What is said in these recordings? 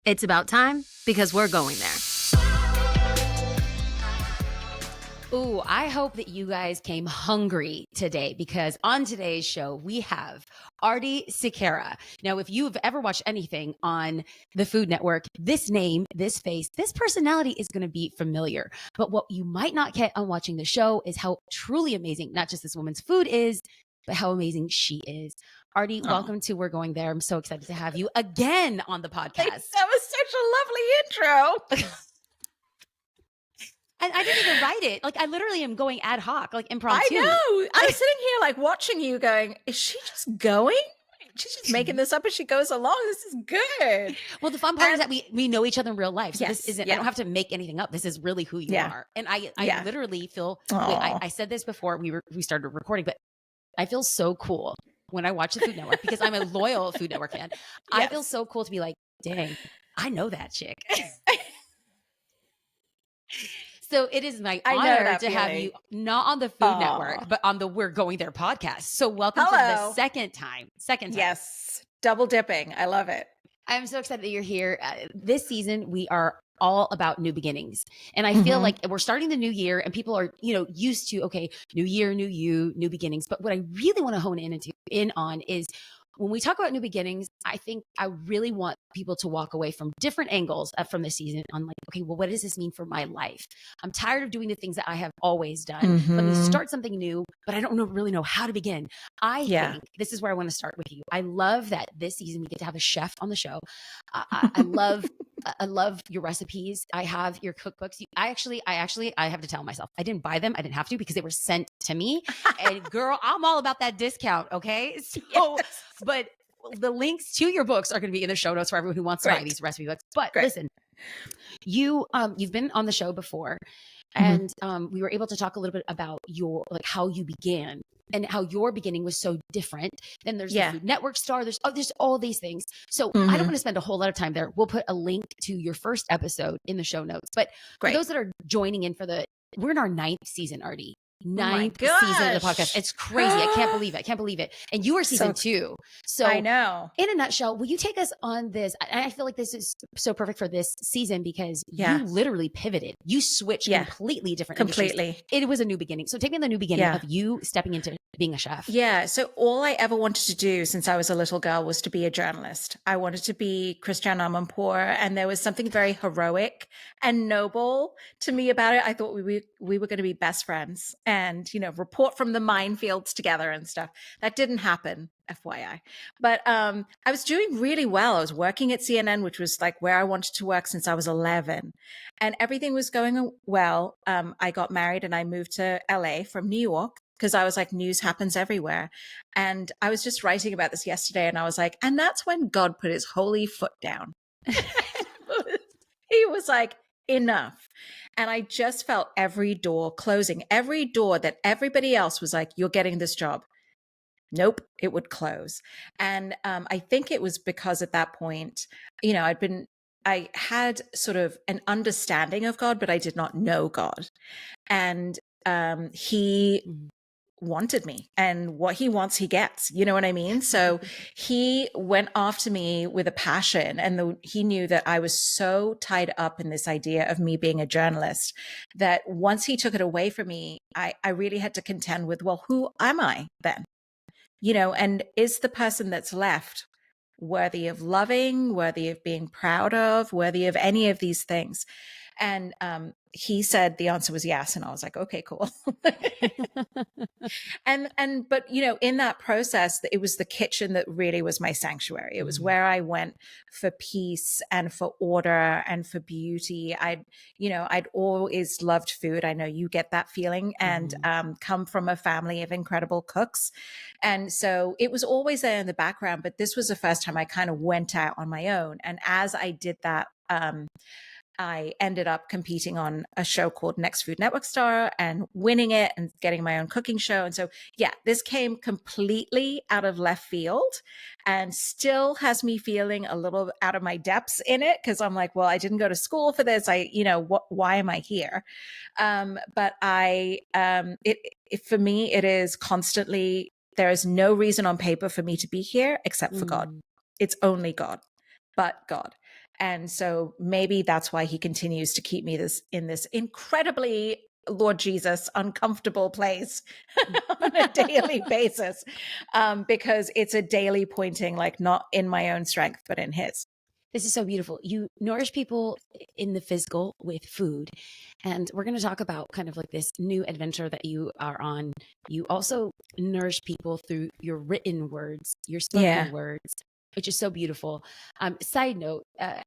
It's about time because we're going there. Ooh, I hope that you guys came hungry today because on today's show, we have Aarti Sequeira. Now, if you've ever watched anything on the Food Network, this name, this face, this personality is going to be familiar. But what you might not get on watching the show is how truly amazing not just this woman's food is, but how amazing she is. Aarti, welcome to We're Going There. I'm so excited to have you again on the podcast. That was such a lovely intro. And I didn't even write it. Like, I literally am going ad hoc, like impromptu. I know. I was sitting here like watching you going, is she just going? She's just making this up as she goes along. This is good. Well, the fun part is that we know each other in real life. So Yes, this isn't, yeah. I don't have to make anything up. This is really who you are. And I literally feel, wait, I said this before we started recording, but I feel so cool when I watch the Food Network because I'm a loyal Food Network fan. Yes. I feel so cool to be like, dang, I know that chick. So it is my honor to have you not on the Food Network, but on the We're Going There podcast. So welcome to the second time. Yes. Double dipping. I love it. I'm so excited that you're here. This season, we are all about new beginnings. And I feel like we're starting the new year and people are, used to, okay, new year, new you, new beginnings. But what I really want to hone in on is when we talk about new beginnings, I think I really want people to walk away from different angles from this season on like, okay, well, what does this mean for my life? I'm tired of doing the things that I have always done. Let me start something new, but I don't really know how to begin. I think this is where I want to start with you. I love that this season we get to have a chef on the show. I love your recipes. I have your cookbooks. I have to tell myself I didn't buy them. I didn't have to because they were sent to me. And girl, I'm all about that discount. Okay. So, but the links to your books are going to be in the show notes for everyone who wants to buy these recipe books. But listen, you've been on the show before and we were able to talk a little bit about how you began and how your beginning was so different. Then there's the Food Network star. There's all these things. So I don't want to spend a whole lot of time there. We'll put a link to your first episode in the show notes. But for those that are joining in we're in our 9th season, Aarti. 9th season of the podcast. It's crazy. I can't believe it. And you are season 2. So I know. In a nutshell, will you take us on this? I feel like this is so perfect for this season because you literally pivoted. You switched completely different industries. It was a new beginning. So take me on the new beginning of you stepping into being a chef. Yeah. So all I ever wanted to do since I was a little girl was to be a journalist. I wanted to be Christiane Amanpour, and there was something very heroic and noble to me about it. I thought we were going to be best friends and, report from the minefields together and stuff. That didn't happen, FYI. But I was doing really well. I was working at CNN, which was like where I wanted to work since I was 11. And everything was going well. I got married and I moved to LA from New York because I was like, news happens everywhere. And I was just writing about this yesterday and I was like, and that's when God put his holy foot down. He was like, enough. And I just felt every door closing, every door that everybody else was like, you're getting this job. Nope, it would close. And I think it was because at that point, I had sort of an understanding of God, but I did not know God. And he wanted me, and what he wants, he gets, you know what I mean? So he went after me with a passion, and he knew that I was so tied up in this idea of me being a journalist that once he took it away from me, I really had to contend with, well, who am I then? And is the person that's left worthy of loving, worthy of being proud of, worthy of any of these things? And he said the answer was yes. And I was like, okay, cool. But in that process, it was the kitchen that really was my sanctuary. It was where I went for peace and for order and for beauty. I'd always loved food. I know you get that feeling, and come from a family of incredible cooks. And so it was always there in the background, but this was the first time I kind of went out on my own. And as I did that, I ended up competing on a show called Next Food Network Star and winning it and getting my own cooking show. And so, this came completely out of left field and still has me feeling a little out of my depths in it. Cause I'm like, well, I didn't go to school for this. Why am I here? But for me, it is constantly, there is no reason on paper for me to be here except for God. It's only God, but God. And so maybe that's why he continues to keep me in this incredibly, Lord Jesus, uncomfortable place on a daily basis, because it's a daily pointing, like not in my own strength, but in his. This is so beautiful. You nourish people in the physical with food. And we're going to talk about kind of like this new adventure that you are on. You also nourish people through your written words, your spoken words, which is so beautiful. Side note,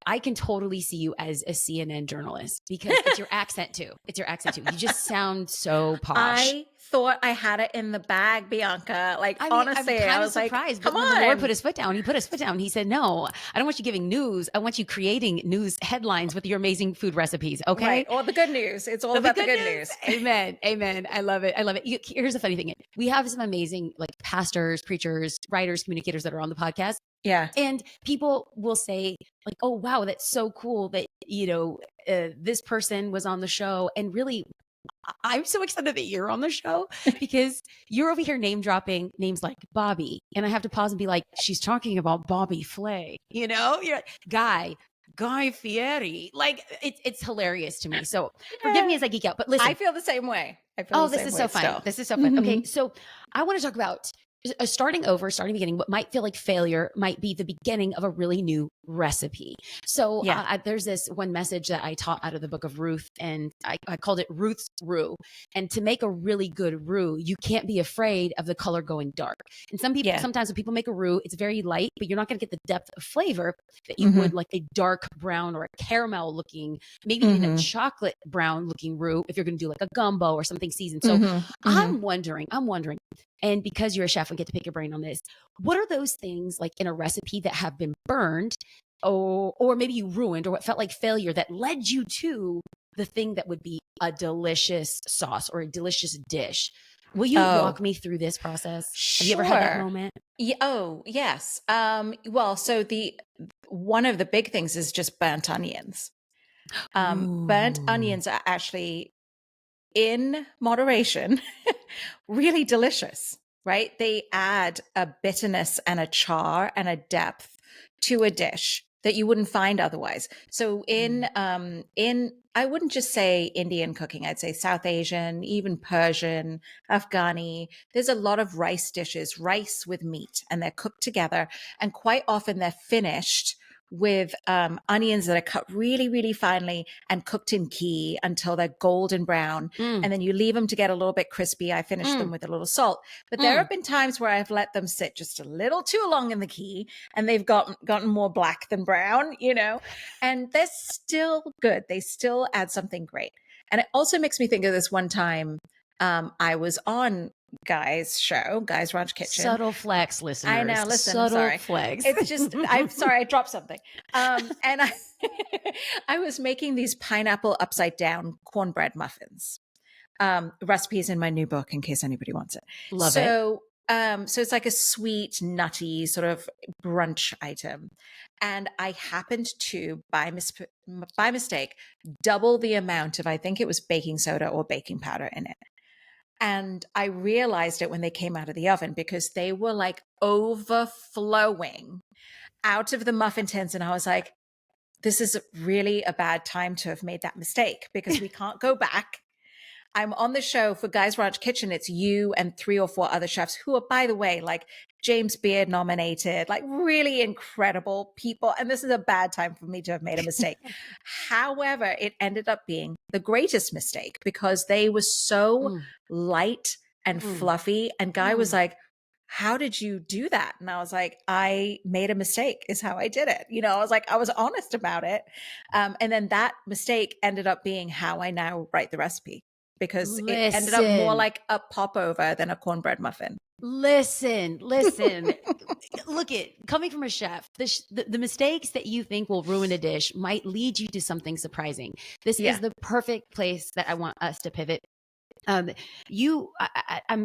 I can totally see you as a CNN journalist because it's your accent too. It's your accent too. You just sound so posh. I thought I had it in the bag, Bianca. Like, I mean, honestly, I'm kind I of was like, surprised, come but when on. the Lord put his foot down, he put his foot down. He said, no, I don't want you giving news. I want you creating news headlines with your amazing food recipes. Okay. Right. Or the good news. It's all about the good news. Amen. Amen. I love it. I love it. Here's the funny thing. We have some amazing like pastors, preachers, writers, communicators that are on the podcast. Yeah. And people will say like, oh, wow, that's so cool that, this person was on the show. And really, I'm so excited that you're on the show because you're over here name dropping names like Bobby. And I have to pause and be like, she's talking about Bobby Flay, you're like, Guy Fieri. Like it's hilarious to me. So forgive me as I geek out, but listen. I feel the same way. This is so fun. This is so fun. Okay. So I want to talk about starting beginning. What might feel like failure might be the beginning of a really new recipe. So there's this one message that I taught out of the book of Ruth, and I called it Ruth's Roux. And to make a really good roux, you can't be afraid of the color going dark. And sometimes when people make a roux, it's very light, but you're not going to get the depth of flavor that you would like a dark brown or a caramel looking, maybe even a chocolate brown looking roux if you're going to do like a gumbo or something seasoned. So I'm wondering, and because you're a chef and get to pick your brain on this, what are those things like in a recipe that have been burned or maybe you ruined or what felt like failure that led you to the thing that would be a delicious sauce or a delicious dish? Will you walk me through this process? Sure. Have you ever had that moment? Oh, yes. Well, so one of the big things is just burnt onions. Burnt onions are actually, in moderation, really delicious, right? They add a bitterness and a char and a depth to a dish that you wouldn't find otherwise. So in I wouldn't just say Indian cooking, I'd say South Asian, even Persian, Afghani. There's a lot of rice dishes, rice with meat, and they're cooked together. And quite often they're finished with onions that are cut really, really finely and cooked in ghee until they're golden brown. And then you leave them to get a little bit crispy. I finish them with a little salt. But there have been times where I've let them sit just a little too long in the ghee and they've gotten more black than brown, and they're still good. They still add something great. And it also makes me think of this one time I was on Guy's show, Guy's Ranch Kitchen. Subtle flex, listeners. I know, listen, subtle flex. It's just, I'm sorry, I dropped something. And I was making these pineapple upside down cornbread muffins. Recipes in my new book, in case anybody wants it. Love it. So it's like a sweet, nutty sort of brunch item. And I happened to, by mistake, double the amount of, I think it was baking soda or baking powder in it. And I realized it when they came out of the oven because they were like overflowing out of the muffin tins. And I was like, this is really a bad time to have made that mistake because we can't go back. I'm on the show for Guy's Ranch Kitchen. It's you and 3 or 4 other chefs who are, by the way, like James Beard nominated, like really incredible people. And this is a bad time for me to have made a mistake. However, it ended up being the greatest mistake because they were so light and fluffy. And Guy was like, how did you do that? And I was like, I made a mistake is how I did it. I was honest about it. And then that mistake ended up being how I now write the recipe. Because it ended up more like a popover than a cornbread muffin. Listen. Look coming from a chef, the mistakes that you think will ruin a dish might lead you to something surprising. This is the perfect place that I want us to pivot. I'm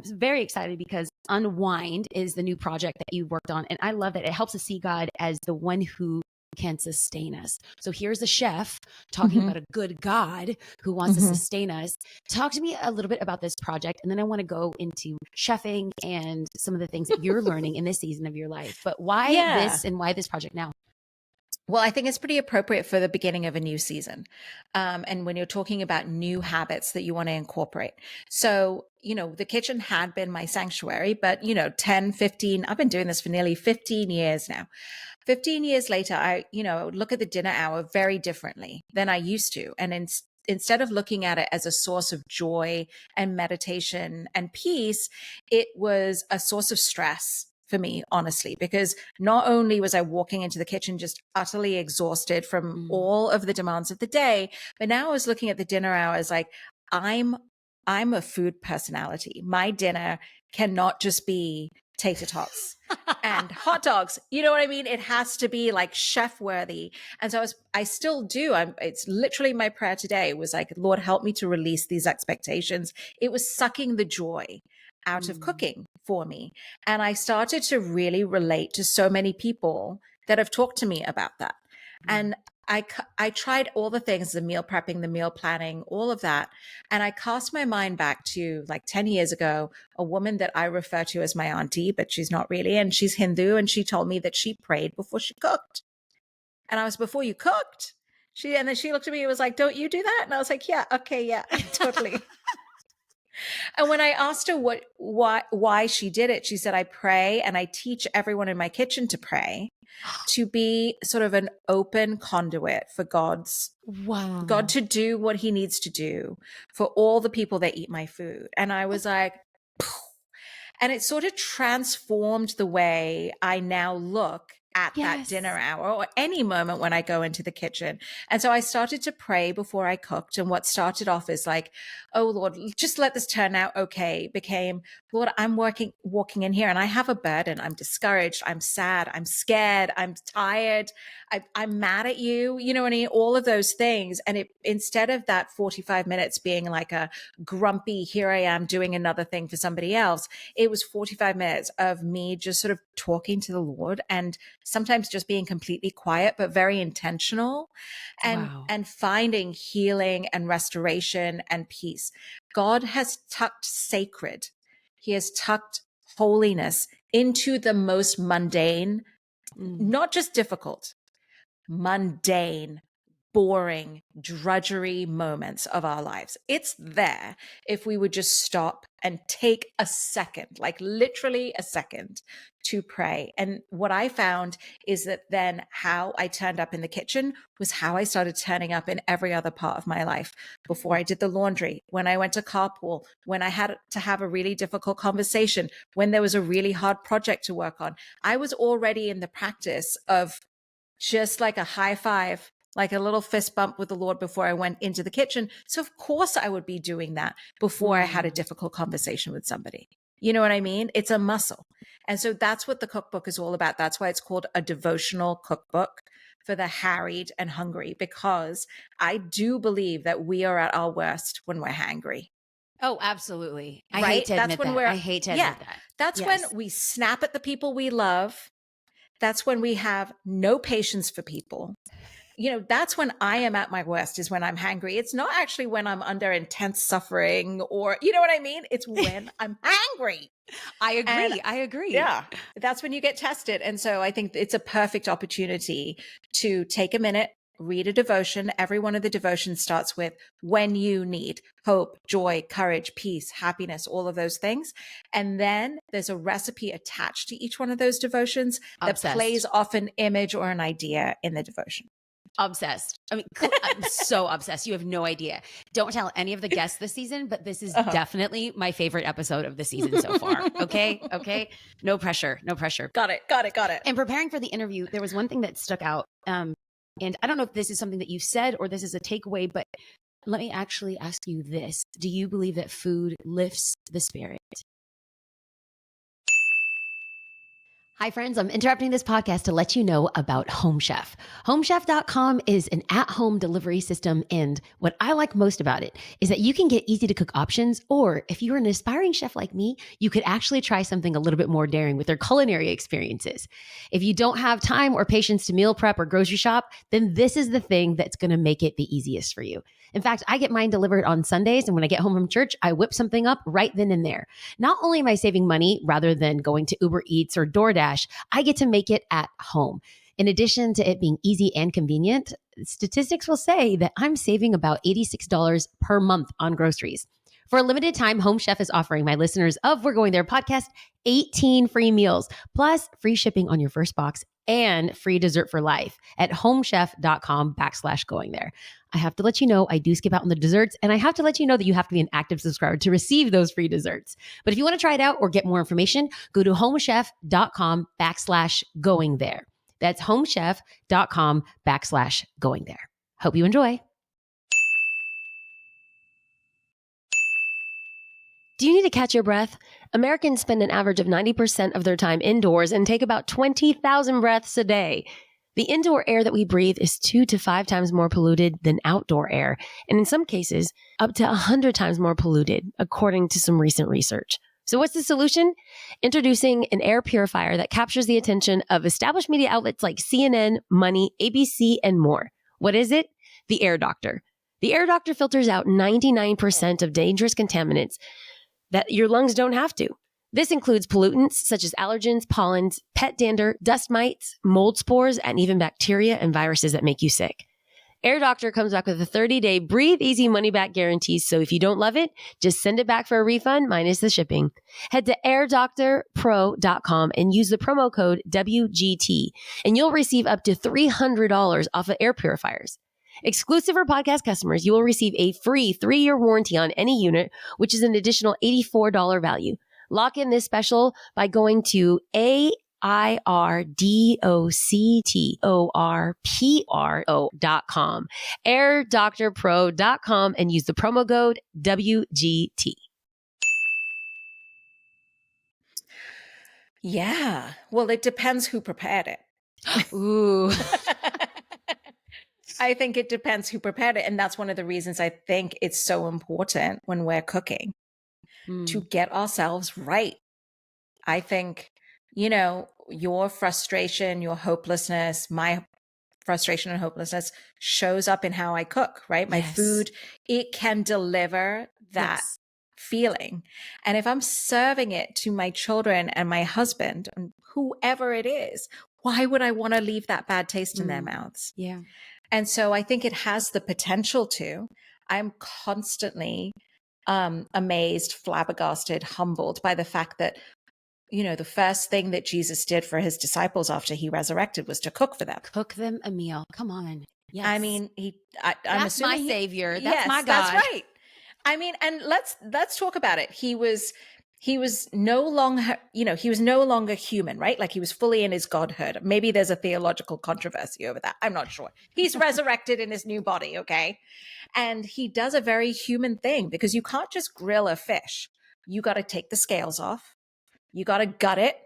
very excited because Unwind is the new project that you worked on. And I love that it helps us see God as the one who can sustain us. So here's a chef talking about a good God who wants to sustain us. Talk to me a little bit about this project. And then I want to go into chefing and some of the things that you're learning in this season of your life. But why this and why this project now? Well, I think it's pretty appropriate for the beginning of a new season. And when you're talking about new habits that you want to incorporate. So, the kitchen had been my sanctuary, but, 10, 15, I've been doing this for nearly 15 years now. 15 years later, I would look at the dinner hour very differently than I used to. And instead of looking at it as a source of joy and meditation and peace, it was a source of stress for me, honestly, because not only was I walking into the kitchen just utterly exhausted from all of the demands of the day, but now I was looking at the dinner hour as like, I'm a food personality. My dinner cannot just be tater tots and hot dogs. You know what I mean? It has to be like chef worthy. And so I still do. It's literally my prayer today was like, Lord, help me to release these expectations. It was sucking the joy out of cooking for me. And I started to really relate to so many people that have talked to me about that. And I tried all the things, the meal prepping, the meal planning, all of that. And I cast my mind back to like 10 years ago, a woman that I refer to as my auntie, but she's not really. And she's Hindu. And she told me that she prayed before she cooked. And I was, before you cooked? And then she looked at me and was like, don't you do that? And I was like, yeah, okay, yeah, totally. And when I asked her why she did it, she said, I pray and I teach everyone in my kitchen to pray, to be sort of an open conduit for God to do what he needs to do for all the people that eat my food. And I was like, and it sort of transformed the way I now look at that dinner hour or any moment when I go into the kitchen. And so I started to pray before I cooked. And what started off as like, oh Lord, just let this turn out okay, became, Lord, I'm walking in here and I have a burden. I'm discouraged. I'm sad. I'm scared. I'm tired. I'm mad at you. You know what I mean? All of those things. And instead of that 45 minutes being like a grumpy, here I am doing another thing for somebody else, it was 45 minutes of me just sort of talking to the Lord and sometimes just being completely quiet, but very intentional and finding healing and restoration and peace. God has tucked sacred. He has tucked holiness into the most mundane, not just difficult, mundane, boring, drudgery moments of our lives. It's there if we would just stop and take a second, like literally a second, to pray. And what I found is that then how I turned up in the kitchen was how I started turning up in every other part of my life. Before I did the laundry, when I went to carpool, when I had to have a really difficult conversation, when there was a really hard project to work on, I was already in the practice of just like a high five, like a little fist bump with the Lord before I went into the kitchen. So of course I would be doing that before I had a difficult conversation with somebody. You know what I mean? It's a muscle. And so that's what the cookbook is all about. That's why it's called a devotional cookbook for the harried and hungry, because I do believe that we are at our worst when we're hangry. Oh, absolutely. I hate to admit that. I hate to admit that. That's when we snap at the people we love. That's when we have no patience for people. That's when I am at my worst, is when I'm hangry. It's not actually when I'm under intense suffering or, you know what I mean? It's when I'm hangry. I agree. Yeah. That's when you get tested. And so I think it's a perfect opportunity to take a minute, read a devotion. Every one of the devotions starts with when you need hope, joy, courage, peace, happiness, all of those things. And then there's a recipe attached to each one of those devotions that plays off an image or an idea in the devotion. Obsessed. I mean, I'm so obsessed. You have no idea. Don't tell any of the guests this season, but this is definitely my favorite episode of the season so far. Okay. No pressure. Got it. And preparing for the interview, there was one thing that stuck out. And I don't know if this is something that you said or this is a takeaway, but let me actually ask you this. Do you believe that food lifts the spirit? Hi, friends. I'm interrupting this podcast to let you know about Home Chef. HomeChef.com is an at-home delivery system, and what I like most about it is that you can get easy-to-cook options, or if you're an aspiring chef like me, you could actually try something a little bit more daring with their culinary experiences. If you don't have time or patience to meal prep or grocery shop, then this is the thing that's going to make it the easiest for you. In fact, I get mine delivered on Sundays, and when I get home from church, I whip something up right then and there. Not only am I saving money rather than going to Uber Eats or DoorDash, I get to make it at home. In addition to it being easy and convenient, statistics will say that I'm saving about $86 per month on groceries. For a limited time, Home Chef is offering my listeners of We're Going There podcast 18 free meals, plus free shipping on your first box and free dessert for life at homechef.com/going there. I have to let you know I do skip out on the desserts, and I have to let you know that you have to be an active subscriber to receive those free desserts. But if you want to try it out or get more information, go to homechef.com/going there. That's homechef.com/going there. Hope you enjoy. Do you need to catch your breath? Americans spend an average of 90% of their time indoors and take about 20,000 breaths a day. The indoor air that we breathe is 2 to 5 times more polluted than outdoor air, and in some cases, up to 100 times more polluted, according to some recent research. So what's the solution? Introducing an air purifier that captures the attention of established media outlets like CNN, Money, ABC, and more. What is it? The Air Doctor. The Air Doctor filters out 99% of dangerous contaminants that your lungs don't have to. This includes pollutants such as allergens, pollens, pet dander, dust mites, mold spores, and even bacteria and viruses that make you sick. Air Doctor comes back with a 30-day breathe easy money back guarantee. So if you don't love it, just send it back for a refund minus the shipping. Head to airdoctorpro.com and use the promo code WGT, and you'll receive up to $300 off of air purifiers. Exclusive for podcast customers, you will receive a free 3-year warranty on any unit, which is an additional $84 value. Lock in this special by going to airdoctorpro.com, airdoctorpro.com, and use the promo code WGT. Yeah. Well, it depends who prepared it. Ooh. I think it depends who prepared it. And that's one of the reasons I think it's so important when we're cooking to get ourselves right. I think, your frustration, your hopelessness, my frustration and hopelessness shows up in how I cook, right? My food, it can deliver that feeling. And if I'm serving it to my children and my husband and whoever it is, why would I want to leave that bad taste in their mouths? Yeah. And so I think it has the potential to. I'm constantly amazed, flabbergasted, humbled by the fact that, the first thing that Jesus did for his disciples after he resurrected was to cook for them. Cook them a meal. Come on. Yes. I mean, I'm that's assuming my savior. That's yes, my God. That's right. I mean, and let's talk about it. He was no longer, he was no longer human, right? Like he was fully in his godhood. Maybe there's a theological controversy over that. I'm not sure. He's resurrected in his new body, okay? And he does a very human thing because you can't just grill a fish. You got to take the scales off. You got to gut it.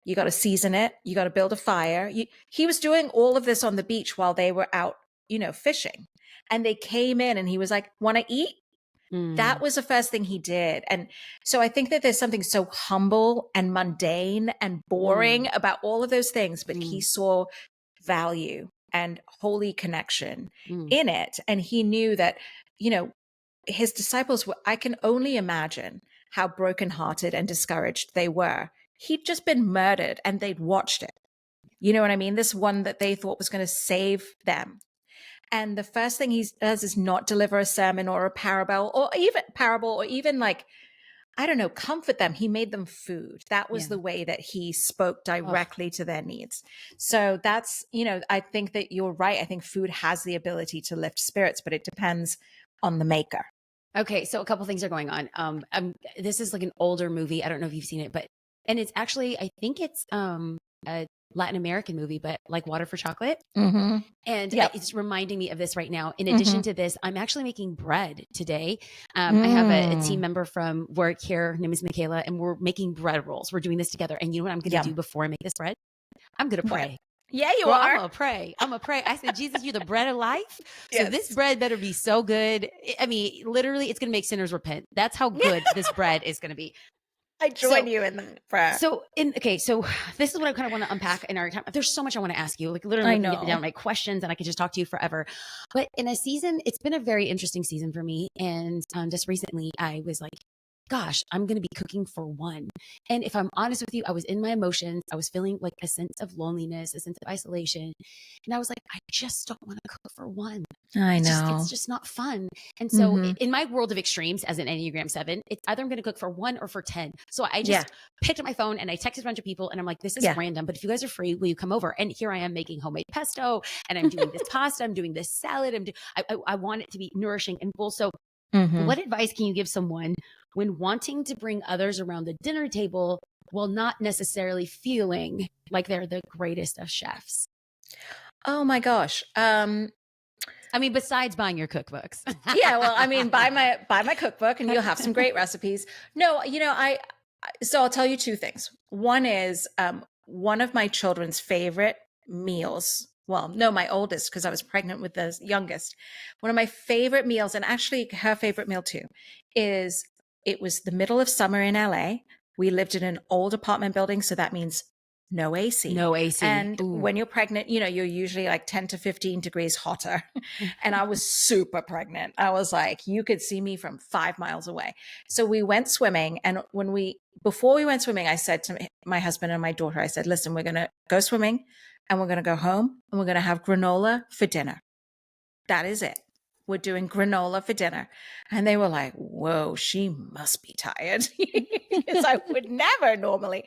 You got to season it. You got to build a fire. He was doing all of this on the beach while they were out, fishing. And they came in and he was like, "Want to eat?" That was the first thing he did. And so I think that there's something so humble and mundane and boring about all of those things, but he saw value and holy connection in it. And he knew that, his disciples were, I can only imagine how brokenhearted and discouraged they were. He'd just been murdered and they'd watched it. You know what I mean? This one that they thought was going to save them. And the first thing he does is not deliver a sermon or a parable or even like, I don't know, comfort them. He made them food. That was the way that he spoke directly to their needs. So that's, I think that you're right. I think food has the ability to lift spirits, but it depends on the maker. Okay. So a couple things are going on. This is like an older movie. I don't know if you've seen it, and it's actually, I think it's a Latin American movie, but like Water for Chocolate. And it's reminding me of this right now. In addition to this, I'm actually making bread today. I have a team member from work here. Her name is Michaela, and we're making bread rolls. We're doing this together. And you know what I'm going to do before I make this bread? I'm going to pray. Yeah, you are. I'm going to pray. I said, Jesus, you're the bread of life. So this bread better be so good. I mean, literally, it's going to make sinners repent. That's how good this bread is going to be. I join you in that prayer. So this is what I kind of want to unpack in our time. There's so much I want to ask you. Like literally I can get down my questions and I could just talk to you forever. But in a season, it's been a very interesting season for me. And just recently I was like, gosh, I'm going to be cooking for one. And if I'm honest with you, I was in my emotions. I was feeling like a sense of loneliness, a sense of isolation. And I was like, I just don't want to cook for one. I It's know. just not fun. And so Mm-hmm. in my world of extremes as an Enneagram 7, it's either I'm going to cook for one or for 10. So I Yeah. just picked up my phone and I texted a bunch of people and I'm like, this is Yeah. random, but if you guys are free, will you come over? And here I am making homemade pesto and I'm doing this pasta. I'm doing this salad. I want it to be nourishing and full. So Mm-hmm. what advice can you give someone when wanting to bring others around the dinner table while not necessarily feeling like they're the greatest of chefs? Oh my gosh. I mean, besides buying your cookbooks. Yeah, well, I mean, buy my cookbook and you'll have some great recipes. No, so I'll tell you two things. One is one of my children's favorite meals. Well, no, my oldest, because I was pregnant with the youngest. One of my favorite meals, and actually her favorite meal too, is it was the middle of summer in LA. We lived in an old apartment building, so that means no AC. No AC. And Ooh. when you're pregnant, you're usually like 10 to 15 degrees hotter. And I was super pregnant. I was like, you could see me from 5 miles away. So we went swimming. And before we went swimming, I said to my husband and my daughter, I said, listen, we're going to go swimming and we're going to go home and we're going to have granola for dinner. That is it. We're doing granola for dinner. And they were like, whoa, she must be tired. Because I would never normally.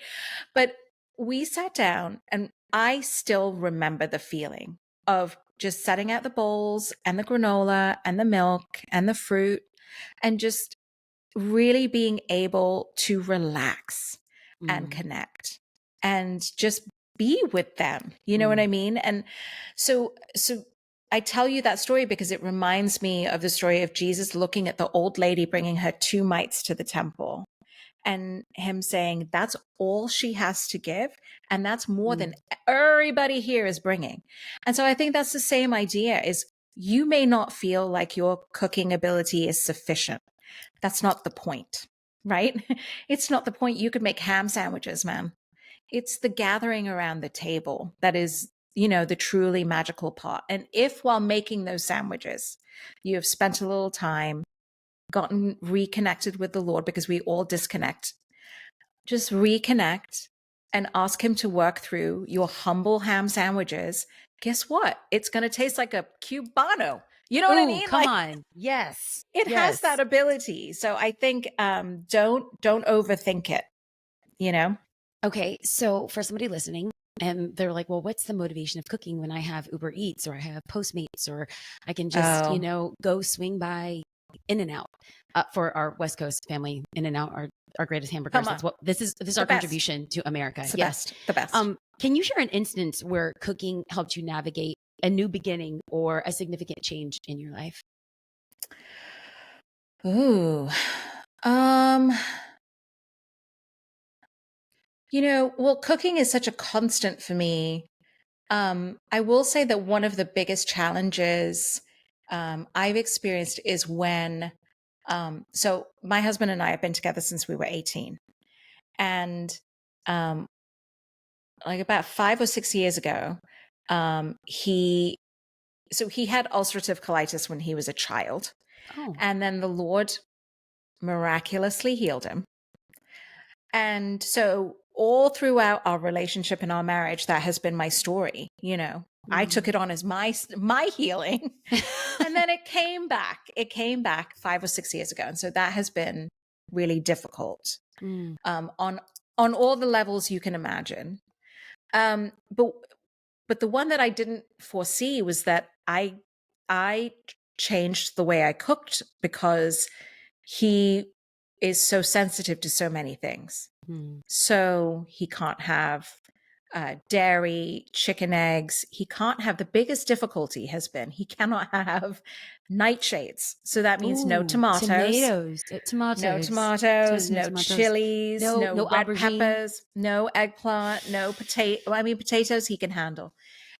But we sat down and I still remember the feeling of just setting out the bowls and the granola and the milk and the fruit and just really being able to relax and connect and just be with them. You know what I mean? And so I tell you that story because it reminds me of the story of Jesus looking at the old lady bringing her two mites to the temple and him saying, that's all she has to give. And that's more than everybody here is bringing. And so I think that's the same idea is you may not feel like your cooking ability is sufficient. That's not the point, right? It's not the point. You could make ham sandwiches, man. It's the gathering around the table that is, the truly magical part. And if while making those sandwiches, you have spent a little time, gotten reconnected with the Lord, because we all disconnect, just reconnect and ask him to work through your humble ham sandwiches. Guess what? It's going to taste like a cubano. You know what I Ooh, mean? come on. Yes. It has that ability. So I think don't overthink it, Okay. So for somebody listening, and they're like, well, what's the motivation of cooking when I have Uber Eats or I have Postmates or I can just, Oh, go swing by In-N-Out for our West Coast family. In-N-Out, our greatest hamburgers. come on. That's what this is The our best. contribution to America. It's the Yes. best. The best. Can you share an instance where cooking helped you navigate a new beginning or a significant change in your life? Ooh. Well, cooking is such a constant for me. I will say that one of the biggest challenges I've experienced is when, so my husband and I have been together since we were 18. And um, like about 5 or 6 years ago, he had ulcerative colitis when he was a child. Oh. And then the Lord miraculously healed him. And so all throughout our relationship and our marriage, that has been my story. I took it on as my healing. And then it came back. It came back 5 or 6 years ago. And so that has been really difficult on all the levels you can imagine. But the one that I didn't foresee was that I changed the way I cooked because he is so sensitive to so many things. So he can't have dairy, chicken, eggs. He can't have, the biggest difficulty has been he cannot have nightshades. So that means no tomatoes. No tomatoes, no chilies, no red peppers, no eggplant, no potato. I mean, potatoes he can handle.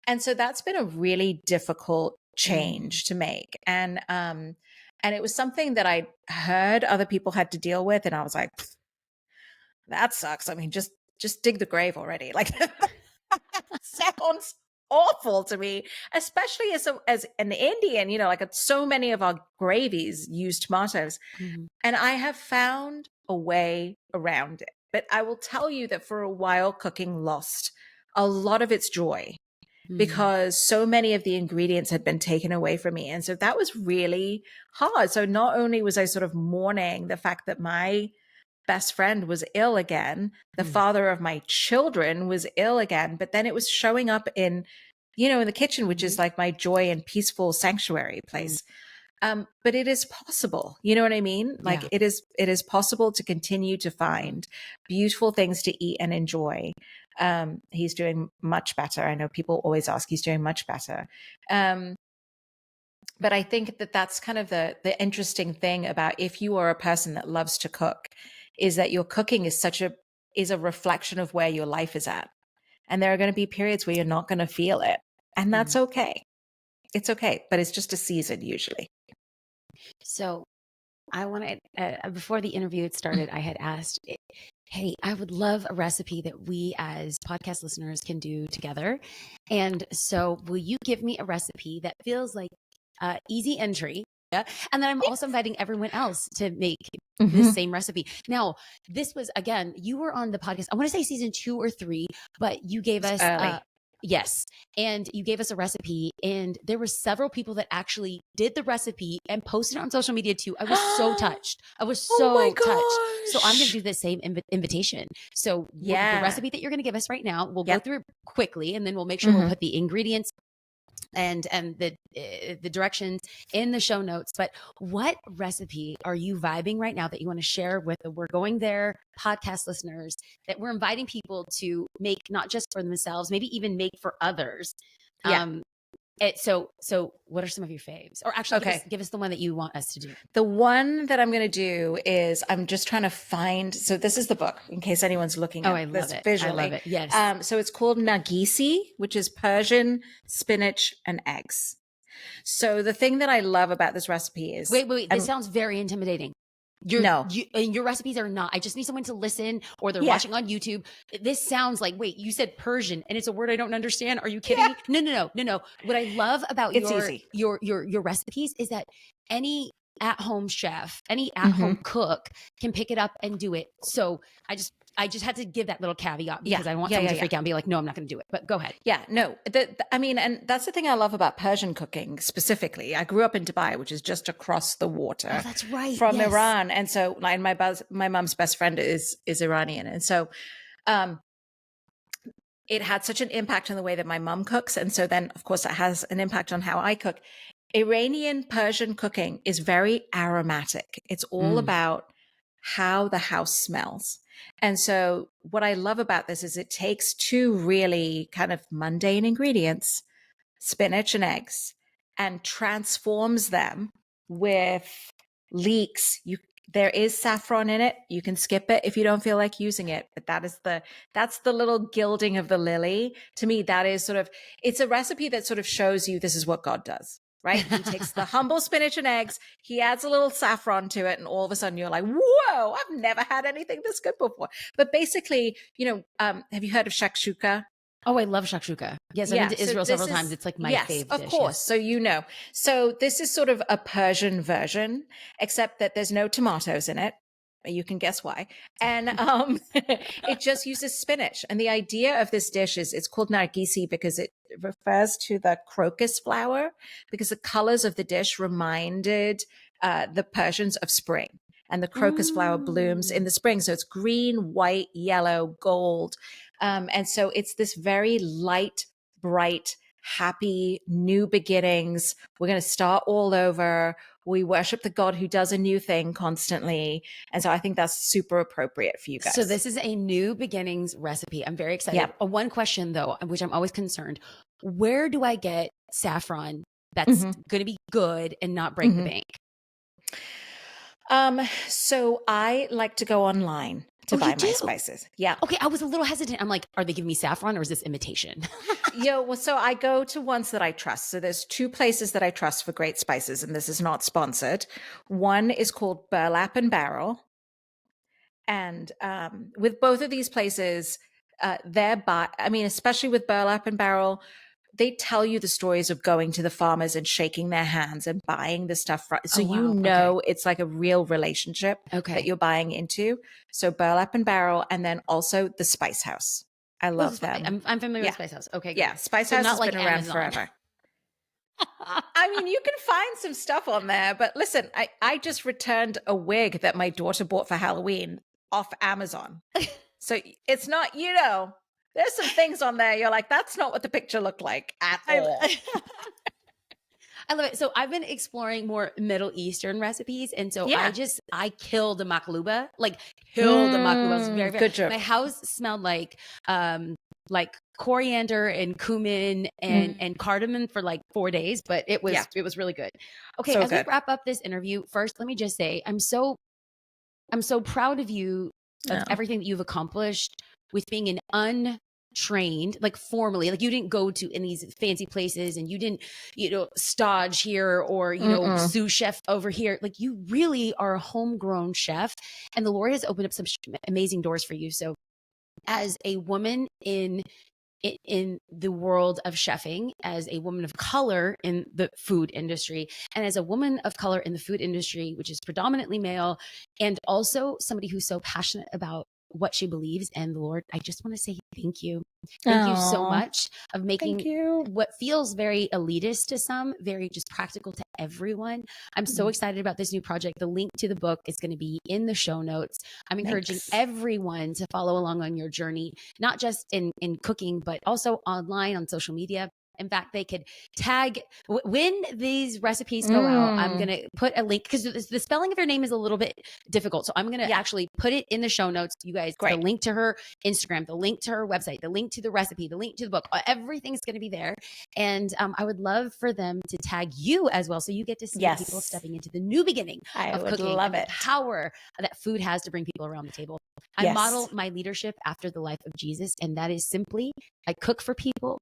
And so that's been a really difficult change to make. And it was something that I heard other people had to deal with. And I was like, that sucks. I mean, just dig the grave already. Like, sounds awful to me, especially as an Indian, like so many of our gravies use tomatoes. Mhm. And I have found a way around it. But I will tell you that for a while, cooking lost a lot of its joy Mhm. because so many of the ingredients had been taken away from me. And so that was really hard. So not only was I sort of mourning the fact that my best friend was ill again, the Mhm. father of my children was ill again, but then it was showing up in the kitchen, which is Mhm. like my joy and peaceful sanctuary Mm. place. But it is possible. You know what I mean? Like Yeah. it is possible to continue to find beautiful things to eat and enjoy. He's doing much better. I know people always ask, he's doing much better. Um, but I think that that's kind of the interesting thing about if you are a person that loves to cook, is that your cooking is a reflection of where your life is at. And there are going to be periods where you're not going to feel it. And that's Mm. okay. It's okay. But it's just a season usually. So I wanted, before the interview had started, I had asked, hey, I would love a recipe that we as podcast listeners can do together. And so will you give me a recipe that feels like easy entry? Yeah. And then I'm also inviting everyone else to make this Mhm. same recipe. Now, this was, again, you were on the podcast, I want to say season 2 or 3, but you gave It's us, early. yes. And you gave us a recipe, and there were several people that actually did the recipe and posted it on social media too. I was so touched. I was Oh my so touched. So I'm going to gosh. do the same invitation. So the Yeah. recipe that you're going to give us right now, we'll go Yep. through it quickly, and then we'll make sure we'll Hmm. put the ingredients and the directions in the show notes. But what recipe are you vibing right now that you want to share with the We're Going There podcast listeners, that we're inviting people to make, not just for themselves, maybe even make for others? Yeah. um so what are some of your faves? Or actually Okay. give us the one that you want us to do. The one that I'm going to do is I'm just trying to find. So this is the book in case anyone's looking Oh, at I love this it. I love visually. it. Yes. So it's called Nargesi, which is Persian spinach and eggs. So the thing that I love about this recipe is, Wait. This sounds very intimidating. no, And your recipes are not. I just need someone to listen, or they're yeah, watching on YouTube. This sounds like, wait, you said Persian and it's a word I don't understand. Are you kidding yeah, me? No. What I love about it's your easy. your recipes is that any at-home chef, any Hmm. at-home cook can pick it up and do it. So I just had to give that little caveat Yeah, because I don't want yeah, someone yeah, to yeah. freak out and be like, no, I'm not going to do it. But go ahead. Yeah, no. I mean, and that's the thing I love about Persian cooking specifically. I grew up in Dubai, which is just across the Oh, water that's right. from Yes. Iran, and so like my mom's best friend is Iranian, and so um, it had such an impact on the way that my mom cooks, and so then of course it has an impact on how I cook. Iranian Persian cooking is very aromatic. It's all Mm. about how the house smells. And so what I love about this is it takes two really kind of mundane ingredients, spinach and eggs, and transforms them with leeks. There is saffron in it. You can skip it if you don't feel like using it, but that's the little gilding of the lily. To me, that is sort of, it's a recipe that sort of shows you this is what God does. Right? He takes the humble spinach and eggs, he adds a little saffron to it, and all of a sudden you're like, whoa, I've never had anything this good before. But basically, have you heard of shakshuka? Oh, I love shakshuka. Yes, I've been Yeah, to so Israel this several times. is, It's like my yes, fave of dish. Yes. course. So So this is sort of a Persian version, except that there's no tomatoes in it. You can guess why. And it just uses spinach. And the idea of this dish is it's called Nargisi because it refers to the crocus flower, because the colors of the dish reminded the Persians of spring. And the crocus flower blooms in Mm. the spring. So it's green, white, yellow, gold. And so it's this very light, bright, happy, new beginnings. We're going to start all over. We worship the God who does a new thing constantly. And so I think that's super appropriate for you So guys. this is a new beginnings recipe. I'm very Yeah. excited. One question though, which I'm always concerned, where do I get saffron that's Hmm. going to be good and not break the Hmm. bank? So I like to go online to Oh, you buy my do? spices. Yeah. Okay, I was a little hesitant. I'm like, are they giving me saffron or is this imitation? Yeah, well, so I go to ones that I trust. So there's two places that I trust for great spices, and this is not sponsored. One is called Burlap and Barrel. And with both of these places, I mean, especially with Burlap and Barrel, they tell you the stories of going to the farmers and shaking their hands and buying the stuff. So Oh, you wow. know it's like a real relationship Okay. that you're buying into. So Burlap and Barrel, and then also the Spice House. I love them. I'm familiar Yeah. with Spice House. Okay, great. Yeah, Spice So House not has like been around Amazon. forever. I mean, you can find some stuff on there, but listen, I just returned a wig that my daughter bought for Halloween off Amazon. So it's not, there's some things on there. You're like, that's not what the picture looked like at all. I love it. So I've been exploring more Middle Eastern recipes. And so Yeah. I killed a makaluba, like killed a makaluba. It was very, very good job. My house smelled like coriander and cumin and cardamom for like 4 days, but it was really good. Okay. So As good. we wrap up this interview, first, let me just say, I'm so proud of you, of everything that you've accomplished with being an untrained, like formally, like you didn't go to any of these fancy places and you didn't, stage here or, sous chef over here. Like you really are a homegrown chef, and the Lord has opened up some amazing doors for you. So as a woman in the world of chefing, as a woman of color in the food industry, and as a woman of color in the food industry, which is predominantly male, and also somebody who's so passionate about what she believes and the Lord, I just want to say thank you. Thank you so much of making what feels very elitist to some, very just practical to everyone. I'm so excited about this new project. The link to the book is going to be in the show notes. I'm encouraging everyone to follow along on your journey, not just in cooking, but also online on social media. In fact, they could tag when these recipes go out. I'm going to put a link because the spelling of your name is a little bit difficult. So I'm going to actually put it in the show notes. You guys, the link to her Instagram, the link to her website, the link to the recipe, the link to the book, everything's going to be there. And I would love for them to tag you as well. So you get to see people stepping into the new beginning of cooking and the power that food has to bring people around the table. I model my leadership after the life of Jesus. And that is simply, I cook for people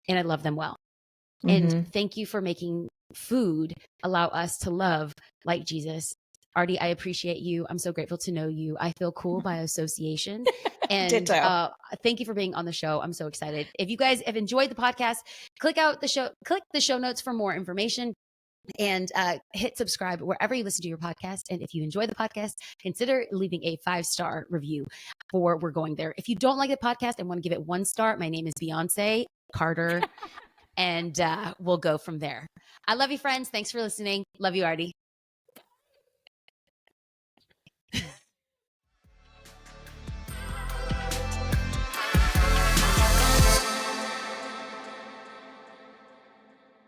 and I love them well. And thank you for making food allow us to love like Jesus. Aarti, I appreciate you. I'm so grateful to know you. I feel cool by association. And thank you for being on the show. I'm so excited. If you guys have enjoyed the podcast, click the show notes for more information. And hit subscribe wherever you listen to your podcast. And if you enjoy the podcast, consider leaving a 5-star review for We're Going There. If you don't like the podcast and want to give it 1 star, my name is Beyonce Carter, and we'll go from there. I love you, friends. Thanks for listening. Love you, Aarti.